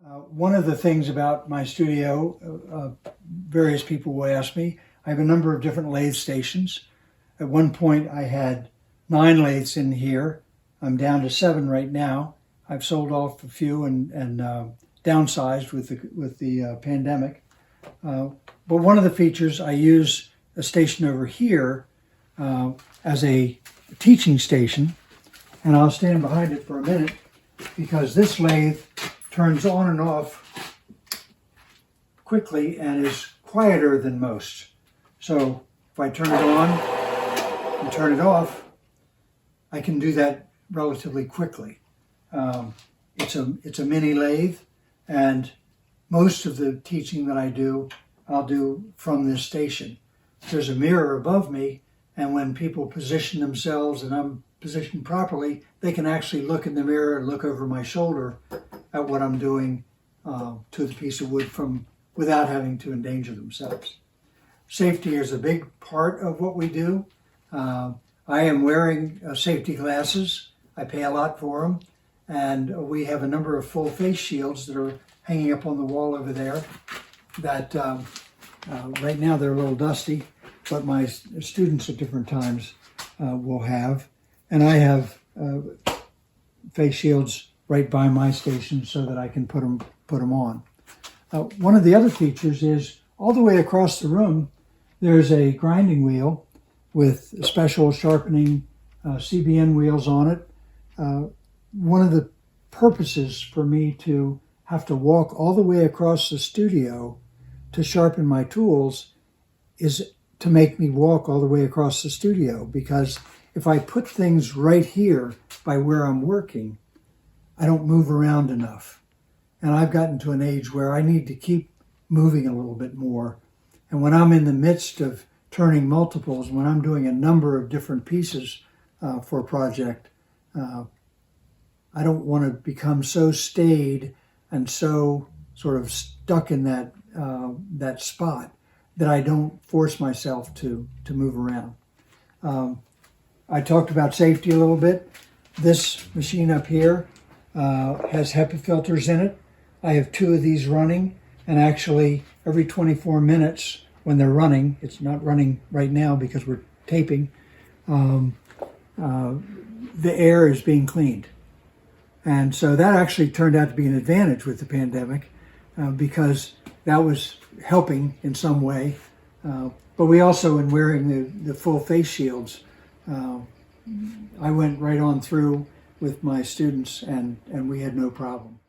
One of the things about my studio, various people will ask me, I have a number of different lathe stations. At one point I had 9 lathes in here. I'm down to 7 right now. I've sold off a few and downsized with the pandemic. But one of the features, I use a station over here as a teaching station, and I'll stand behind it for a minute because this lathe turns on and off quickly and is quieter than most. So if I turn it on and turn it off, I can do that relatively quickly. It's a mini lathe, and most of the teaching that I do, I'll do from this station. There's a mirror above me, and when people position themselves and I'm positioned properly, they can actually look in the mirror and look over my shoulder at what I'm doing to the piece of wood without having to endanger themselves. Safety is a big part of what we do. I am wearing safety glasses. I pay a lot for them. And we have a number of full face shields that are hanging up on the wall over there that right now they're a little dusty, but my students at different times will have. And I have face shields right by my station so that I can put them on. One of the other features is all the way across the room, there's a grinding wheel with special sharpening CBN wheels on it. One of the purposes for me to have to walk all the way across the studio to sharpen my tools is to make me walk all the way across the studio, because if I put things right here by where I'm working, I don't move around enough. And I've gotten to an age where I need to keep moving a little bit more. And when I'm in the midst of turning multiples, when I'm doing a number of different pieces for a project, I don't want to become so staid and so sort of stuck in that spot that I don't force myself to move around. I talked about safety a little bit. This machine up here has Hepa filters in it. I have 2 of these running, and actually every 24 minutes when they're running, it's not running right now because we're taping, the air is being cleaned. And so that actually turned out to be an advantage with the pandemic because that was helping in some way. But we also, in wearing the full face shields, I went right on through with my students and we had no problem.